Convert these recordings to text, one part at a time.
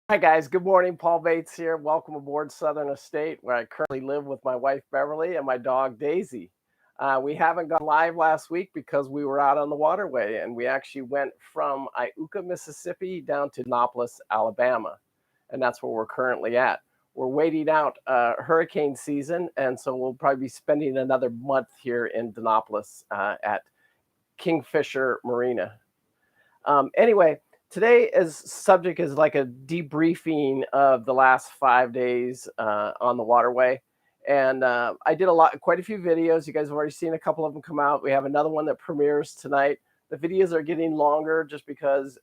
Hi, guys. Good morning. Paul Bates here. Welcome aboard Southern Estate, where I currently live with my wife, Beverly, and my dog, Daisy. We haven't gone live last week because we were out on the Waterway, and we actually went from Iuka, Mississippi, down to Annapolis, Alabama. And that's where we're currently at. We're waiting out hurricane season, and so we'll probably be spending another month here in Annapolis at King Fisher Marina. Anyway, today's subject is like a debriefing of the last 5 days on the Waterway. And I did quite a few videos. You guys have already seen a couple of them come out. We have another one that premieres tonight. The videos are getting longer just because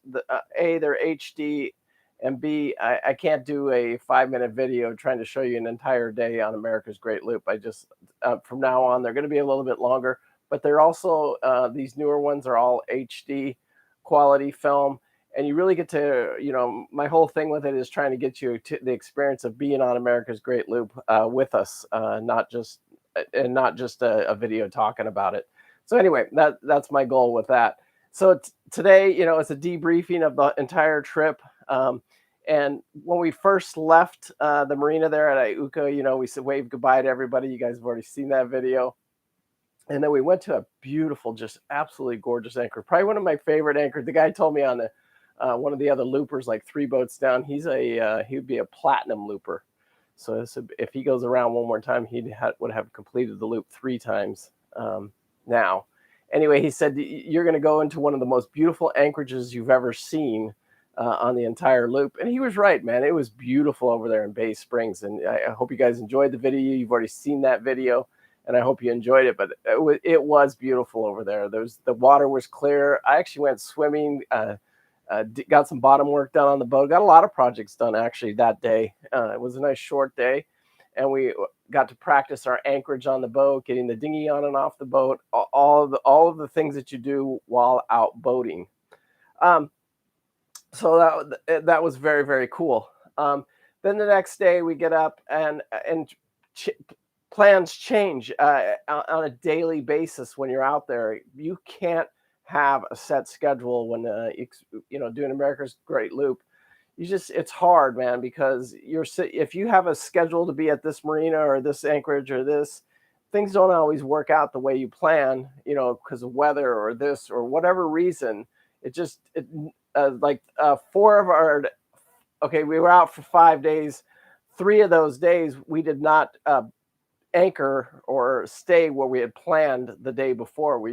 A, they're HD, and B, I can't do a 5-minute video trying to show you an entire day on America's Great Loop. I just, from now on, they're going to be a little bit longer, but they're also, these newer ones are all HD quality film, and you really get to, my whole thing with it is trying to get you to the experience of being on America's Great Loop with us, not just a video talking about it. So anyway, that's my goal with that. So today, it's a debriefing of the entire trip. And when we first left the marina there at Iuka, we said wave goodbye to everybody. You guys have already seen that video. And then we went to a beautiful, just absolutely gorgeous anchor. Probably one of my favorite anchors. The guy told me on one of the other loopers, like 3 boats down, he would be a platinum looper. So if he goes around one more time, he would have completed the loop 3 times now. Anyway, he said, you're going to go into one of the most beautiful anchorages you've ever seen on the entire loop. And he was right, man. It was beautiful over there in Bay Springs. And I hope you guys enjoyed the video. You've already seen that video, and I hope you enjoyed it. But it was beautiful over there. The water was clear. I actually went swimming, got some bottom work done on the boat. Got a lot of projects done actually that day. It was a nice short day, and we got to practice our anchorage on the boat, getting the dinghy on and off the boat, all of the things that you do while out boating. So that was very, very cool. Then the next day we get up and plans change on a daily basis when you're out there. You can't have a set schedule when doing America's Great Loop. It's hard, man, because if you have a schedule to be at this marina or this anchorage or this, things don't always work out the way you plan, because of weather or this or whatever reason. We were out for 5 days. 3 of those days we did not anchor or stay where we had planned the day before.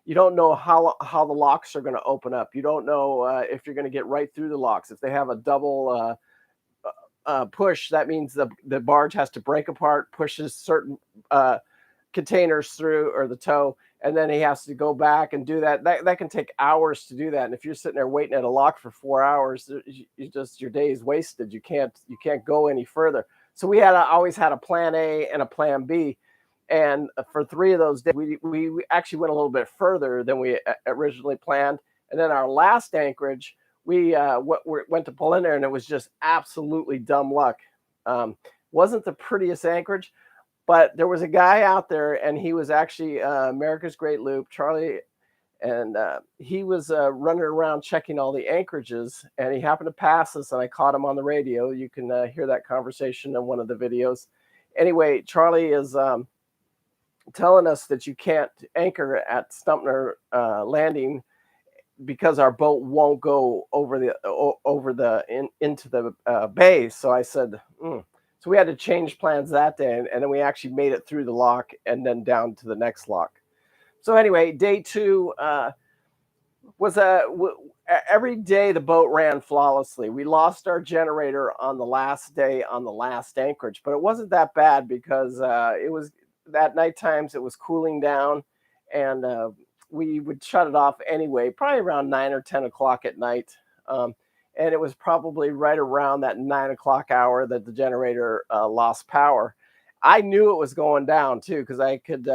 You don't know how the locks are going to open up. You don't know if you're going to get right through the locks. If they have a double push, that means the barge has to break apart, pushes certain containers through, or the tow, and then he has to go back and do that. That can take hours to do that. And if you're sitting there waiting at a lock for 4 hours, your day is wasted. You can't go any further. So we always had a plan A and a plan B. And for 3 of those days, we actually went a little bit further than we originally planned. And then our last anchorage, we went to pull in there, and it was just absolutely dumb luck. Wasn't the prettiest anchorage, but there was a guy out there, and he was actually America's Great Loop, Charlie, and he was running around checking all the anchorages, and he happened to pass us, and I caught him on the radio. You can hear that conversation in one of the videos. Anyway, Charlie is telling us that you can't anchor at Stumpner Landing because our boat won't go into the bay. So I said, So we had to change plans that day, and then we actually made it through the lock and then down to the next lock. So anyway, day 2 was every day the boat ran flawlessly. We lost our generator on the last day on the last anchorage, but it wasn't that bad because it was at night times it was cooling down, and we would shut it off anyway, probably around 9 or 10 o'clock at night. And it was probably right around that 9 o'clock hour that the generator lost power. I knew it was going down too, because I could.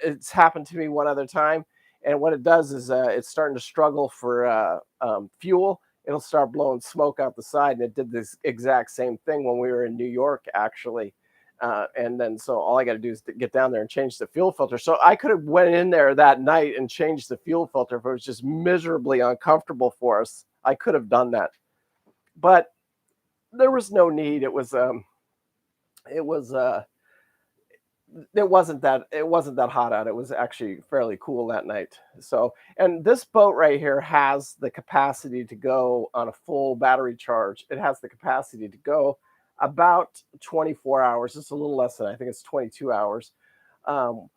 It's happened to me one other time, and what it does is it's starting to struggle for fuel. It'll start blowing smoke out the side, and it did this exact same thing when we were in New York, actually. And then so all I got to do is get down there and change the fuel filter. So I could have went in there that night and changed the fuel filter if it was just miserably uncomfortable for us. I could have done that. But there was no need. It was it wasn't that hot out. It was actually fairly cool that night. So, and this boat right here has the capacity to go on a full battery charge. It has the capacity to go about 24 hours. It's a little less than, I think it's 22 hours, um,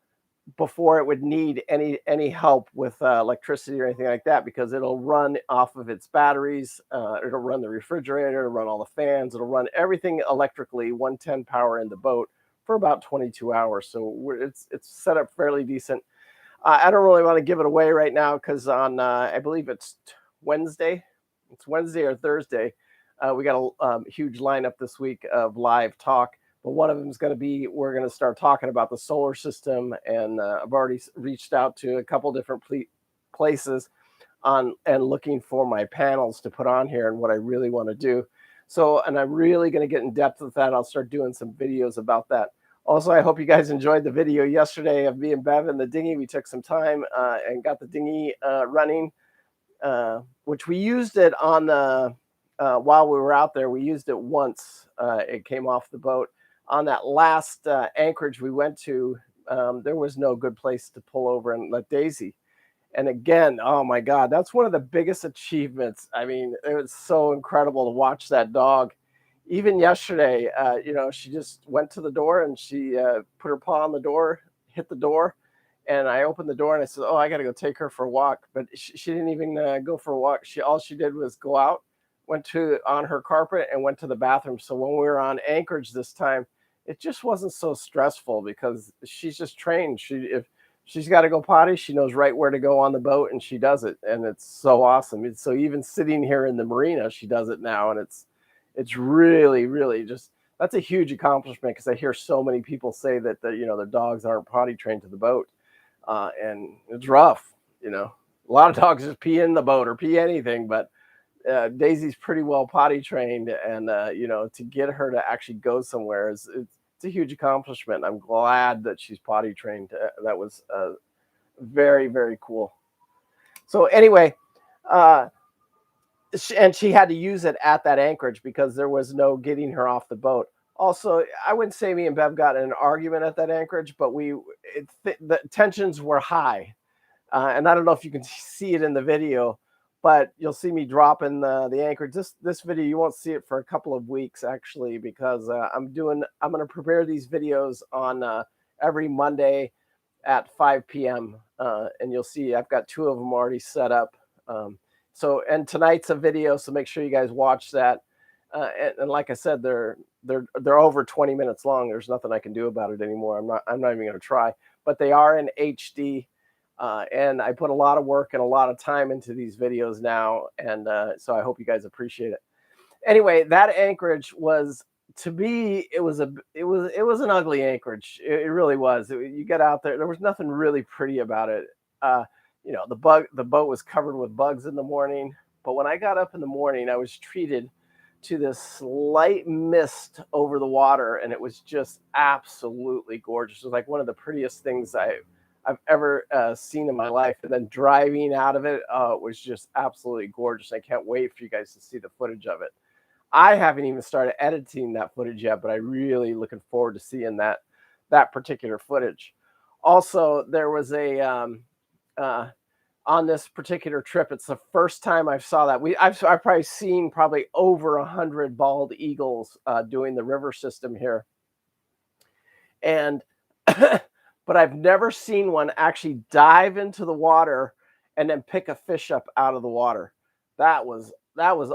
before it would need any help with electricity or anything like that, because it'll run off of its batteries. It'll run the refrigerator, it'll run all the fans, it'll run everything electrically, 110 power in the boat for about 22 hours. So it's set up fairly decent. I don't really want to give it away right now because on I believe Wednesday, it's Wednesday or Thursday. We got a huge lineup this week of live talk, but one of them is going to be, we're going to start talking about the solar system, and I've already reached out to a couple different places on and looking for my panels to put on here and what I really want to do. So, and I'm really going to get in depth with that. I'll start doing some videos about that. Also, I hope you guys enjoyed the video yesterday of me and Bev in the dinghy. We took some time and got the dinghy running, which we used it on the, while we were out there. We used it once. It came off the boat. On that last anchorage we went to, there was no good place to pull over and let Daisy. And again, oh my God, that's one of the biggest achievements. I mean, it was so incredible to watch that dog. Even yesterday, she just went to the door and she put her paw on the door, hit the door, and I opened the door and I said, "Oh, I got to go take her for a walk." But she didn't even go for a walk. All she did was go out, went to on her carpet, and went to the bathroom. So when we were on anchorage this time, it just wasn't so stressful because she's just trained. If she's got to go potty, she knows right where to go on the boat, and she does it, and it's so awesome. So even sitting here in the marina, she does it now, and it's really, really just, that's a huge accomplishment, because I hear so many people say that their dogs aren't potty trained to the boat, and it's rough. A lot of dogs just pee in the boat or pee anything, but Daisy's pretty well potty trained, and to get her to actually go somewhere it's a huge accomplishment. I'm glad that she's potty trained. That was very, very cool. So anyway, and she had to use it at that anchorage because there was no getting her off the boat. Also, I wouldn't say me and Bev got in an argument at that anchorage, but the tensions were high. And I don't know if you can see it in the video, but you'll see me dropping the anchorage. This video, you won't see it for a couple of weeks, actually, because I'm going to prepare these videos on every Monday at 5 p.m. And you'll see I've got 2 of them already set up. And tonight's a video, so make sure you guys watch that. And like I said, they're over 20 minutes long. There's nothing I can do about it anymore. I'm not even going to try. But they are in HD, and I put a lot of work and a lot of time into these videos now, and so I hope you guys appreciate it. Anyway, that anchorage was, to me, it was an ugly anchorage. It really was. You get out there was nothing really pretty about it. The boat was covered with bugs in the morning, but when I got up in the morning, I was treated to this slight mist over the water, and it was just absolutely gorgeous. It was like one of the prettiest things I've ever seen in my life. And then driving out of it, it was just absolutely gorgeous. I can't wait for you guys to see the footage of it. I haven't even started editing that footage yet, but I'm really looking forward to seeing that particular footage. Also, there was on this particular trip, it's the first time I saw that. I've probably seen over 100 bald eagles doing the river system here, and but I've never seen one actually dive into the water and then pick a fish up out of the water. That was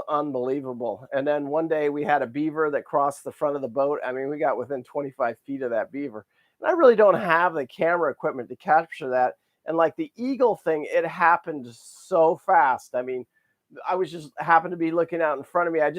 unbelievable. And then one day we had a beaver that crossed the front of the boat. I mean, we got within 25 feet of that beaver, and I really don't have the camera equipment to capture that. And like the eagle thing, it happened so fast. I mean, I was just happened to be looking out in front of me. I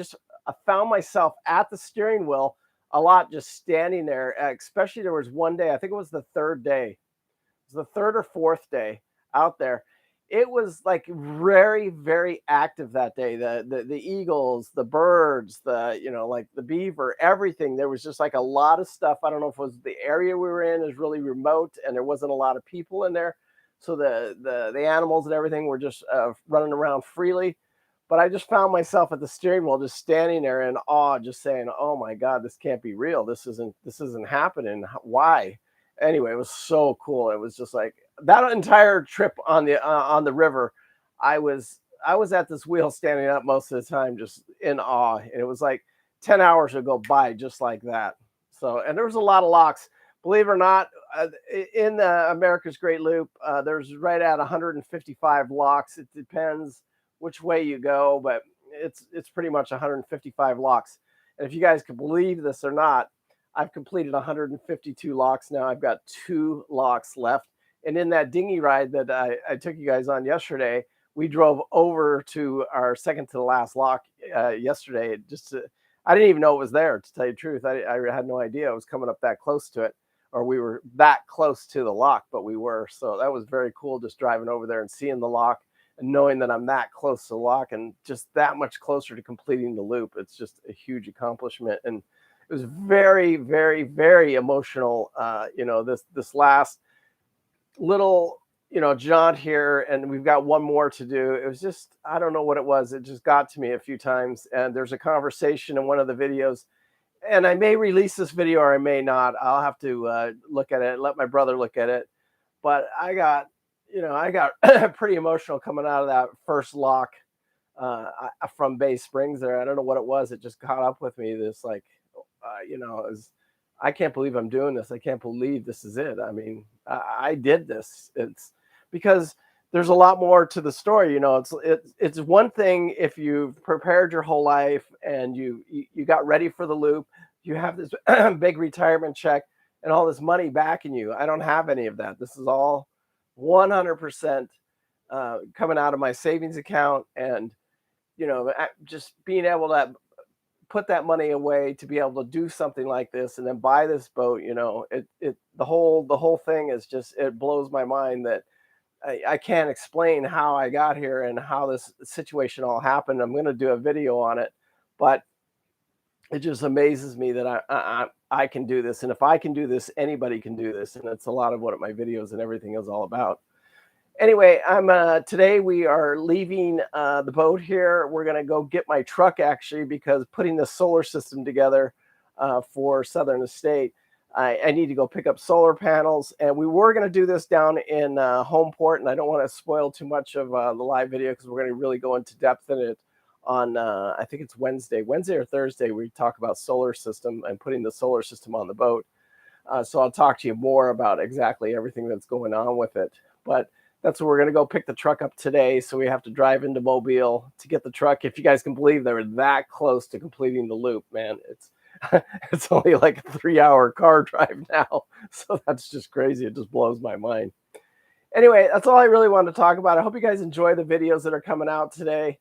found myself at the steering wheel a lot, just standing there. Especially there was one day, I think it was the 3rd day. It was the 3rd or 4th day out there. It was like very, very active that day. The eagles, the birds, like the beaver, everything. There was just like a lot of stuff. I don't know if it was the area we were in is really remote and there wasn't a lot of people in there. So the animals and everything were just running around freely. But I just found myself at the steering wheel, just standing there in awe, just saying, "Oh my God, this can't be real. This isn't happening. Why?" Anyway, it was so cool. It was just like that entire trip on the river. I was at this wheel standing up most of the time, just in awe. And it was like 10 hours would go by just like that. So, and there was a lot of locks. Believe it or not, in America's Great Loop, there's right at 155 locks. It depends which way you go, but it's pretty much 155 locks. And if you guys can believe this or not, I've completed 152 locks now. I've got 2 locks left. And in that dinghy ride that I took you guys on yesterday, we drove over to our second to the last lock yesterday. I didn't even know it was there, to tell you the truth. I had no idea it was coming up that close to it, or we were that close to the lock, but we were. So that was very cool, just driving over there and seeing the lock and knowing that I'm that close to the lock and just that much closer to completing the loop. It's just a huge accomplishment. And it was very, very, very emotional. This last little, jaunt here, and we've got one more to do. It was just, I don't know what it was. It just got to me a few times. And there's a conversation in one of the videos, and I may release this video or I may not. I'll have to look at it, let my brother look at it. But I got pretty emotional coming out of that first lock from Bay Springs there. I don't know what it was. It just caught up with me. This like, I can't believe I'm doing this. I can't believe this is it. I mean, I did this. It's because there's a lot more to the story. It's one thing if you've prepared your whole life and you got ready for the loop. You have this big retirement check and all this money backing you. I don't have any of that. This is all 100% coming out of my savings account, and just being able to put that money away to be able to do something like this and then buy this boat. The whole thing is just, it blows my mind that I can't explain how I got here and how this situation all happened. I'm going to do a video on it, but it just amazes me that I can do this. And if I can do this, anybody can do this. And it's a lot of what my videos and everything is all about. Anyway, today we are leaving the boat here. We're going to go get my truck, actually, because putting the solar system together for Southern Estate, I need to go pick up solar panels. And we were going to do this down in Homeport, and I don't want to spoil too much of the live video because we're going to really go into depth in it on, I think it's Wednesday or Thursday. We talk about solar system and putting the solar system on the boat. So I'll talk to you more about exactly everything that's going on with it. But that's where we're going to go pick the truck up today. So we have to drive into Mobile to get the truck. If you guys can believe they were that close to completing the loop, man, it's only like a 3-hour car drive now. So that's just crazy. It just blows my mind. Anyway, that's all I really wanted to talk about. I hope you guys enjoy the videos that are coming out today.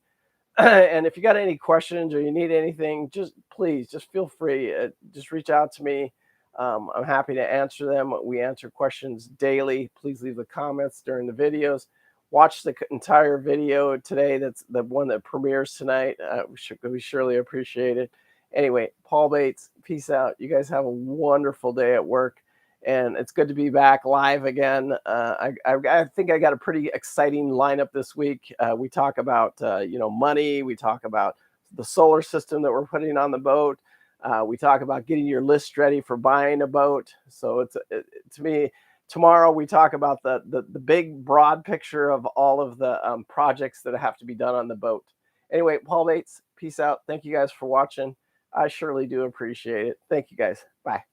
And if you got any questions or you need anything, please feel free. Just reach out to me. I'm happy to answer them. We answer questions daily. Please leave the comments during the videos. Watch the entire video today. That's the one that premieres tonight. We surely appreciate it. Anyway, Paul Bates, peace out. You guys have a wonderful day at work. And it's good to be back live again. I think I got a pretty exciting lineup this week. We talk about money. We talk about the solar system that we're putting on the boat. We talk about getting your list ready for buying a boat. So to me, tomorrow we talk about the big broad picture of all of the projects that have to be done on the boat. Anyway, Paul Bates, peace out. Thank you guys for watching. I surely do appreciate it. Thank you guys. Bye.